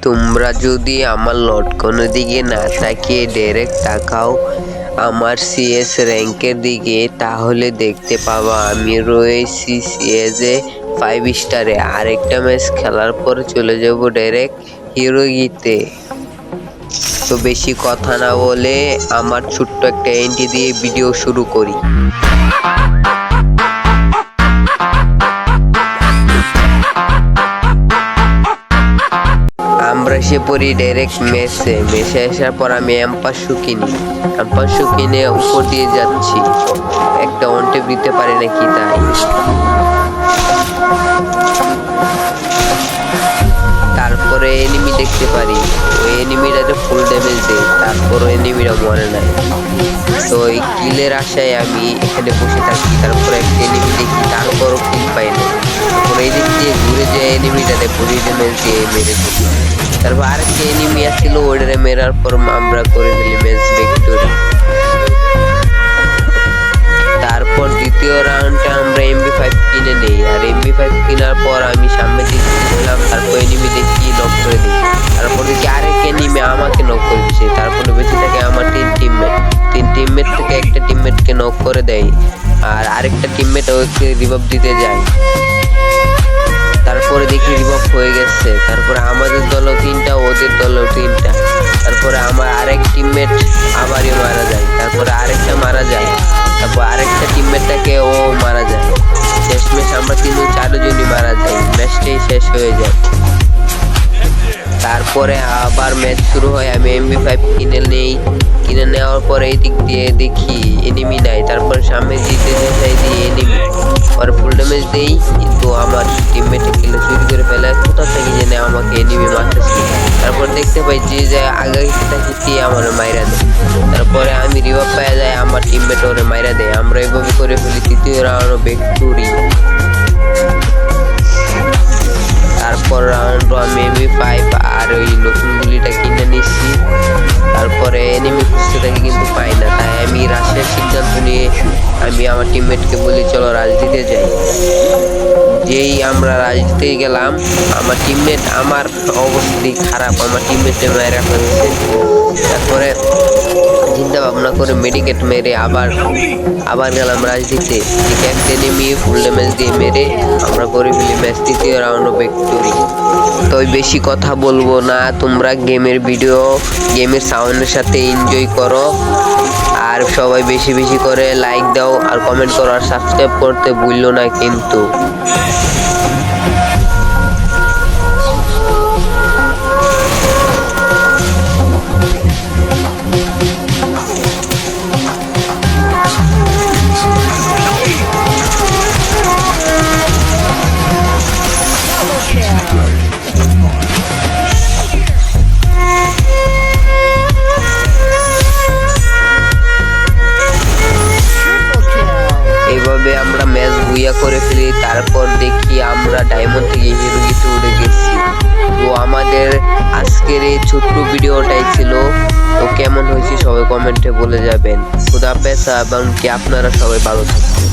তোমরা যদি আমার লটকনের দিকে না তাকিয়ে ডাইরেক্ট তাকাও আমার সিএস র্যাঙ্কের দিকে, তাহলে দেখতে পাবা আমি রয়েছি সিএসে 5 স্টারে। আরেকটা ম্যাচ খেলার পর চলে যাব ডাইরেক্ট হিরোগিতে। তো বেশি কথা না বলে আমার ছোট্ট একটা এন্ট্রি দিয়ে ভিডিও শুরু করি। আমরা এসে পড়ি ডাইরেক্ট মেসে আসার পর আমি M500 কিনে উপর দিয়ে যাচ্ছি। একটা অনটেপ দিতে পারি নাকি তাই। তারপরে এনিমি দেখতে পারি, ওই এনিমিটাতে ফুল ড্যামেজ দেয়, তারপর এনিমিটা মরে নাই। তো ওই কিলের আশায় আমি এখানে বসে থাকি। তারপরে একটা এনিমি দেখি, তারপরও কিল পাই না। তারপর এই দিক দিয়ে ঘুরে যায় এনিমিটাতে ফুল ড্যামেজ দিয়ে মেরে ফেলি। তারপর আরেকটা এনিমি আসছিল, ওইটারে মেরার পর আমরা করে ফেলি ম্যাচ ভিক্টোরি। তারপর দ্বিতীয় রাউন্ডে আমরা MP5 কিনে নেই। আর MP5 কেনার পর আমি সামনে দিচ্ছিলাম, তারপর এনিমি দেখি নক করে দিই। তারপর দেখি আরেক এনিমি আমাকে নক করে দিচ্ছে। তারপরে বেঁচে থাকে আমার 3 টিমমেট থেকে একটা টিমমেটকে নক করে দেয়, আর আরেকটা টিমমেট ওকে রিভাইভ দিতে যায়। তারপরে দেখি রিভাইভ হয়ে গেছে। তারপরে আমাদের দলও 3টা, ওদের দলও 3টা। তারপরে আমার আরেক টিমমেট আবারই মারা যায়। তারপরে আরেকটা মারা যায়। তারপর আরেকটা টিমমেটটাকে ও মারা যায়। শেষমেশ আমরা 3-4জনই মারা যাই। ম্যাচটাই শেষ হয়ে যায়। তারপরে আবার ম্যাচ শুরু হয়। আমি MP5 কিনে নেওয়ার পরে এই দিক দিয়ে দেখি এনিমি নাই। তারপরে সামনে জিতে যাই দিয়ে এনিমি আর ফুল ড্যামেজ দেই, কিন্তু আমার টিমমেটে কিলে চুরি করে ফেলে। কোথা থেকে জেনে আমাকে এনিমি মারতেছে। তারপর দেখতে পাই যে আগে থাকি আমার মাইরা দেয়। তারপরে আমি রিভাইভ পাওয়া যায়, আমার টিমমেট ওরে মাইরা দেয়। আমরা এইভাবে করে ফেলি তৃতীয় রাউন্ড ভিক্টোরি। তারপর রাউন্ড আমি MP5 আর ওই নতুন গুলিটা কিনে নিচ্ছি। তারপরে এনিমি খুঁজতে থাকি, কিন্তু পাই না। তাই আমি রাশের সিদ্ধান্ত নিয়ে আমি আমার টিমমেটকে বলি চলো রাজনীতিতে যাই। যেই আমরা রাজনীতিতে গেলাম, আমার টিমমেট, আমার অবস্থা খারাপ, আমার টিমমেটে মেরে ফেলছে। তারপরে চিন্তা ভাবনা করে মেডিকেট মেরে আবার গেলাম রাজনীতিতে। একটা এনিমি ফুল ড্যামেজ দিয়ে মেরে আমরা করে ফেলি ম্যাচ তৃতীয় রাউন্ড ভিক্টোরি। তো বেশি কথা বলবো না, তোমরা গেমের সাউন্ডের সাথে এনজয় করো। আর সবাই বেশি বেশি করে লাইক দাও আর কমেন্ট করো আর সাবস্ক্রাইব করতে ভুললো না কিন্তু। এইভাবে আমরা ম্যাচ বুইয়া করে ফেলি। তারপর দেখি আমরা ডায়মন্ড থেকে হিরোগিতে উঠে গেছি। তো আমাদের আজকের এই ছোট্ট ভিডিওটাই ছিল। তো কেমন হয়েছে সবাই কমেন্টে বলে যাবেন। খুদা হাফেজ এবং কি আপনারা সবাই ভালো থাকবেন।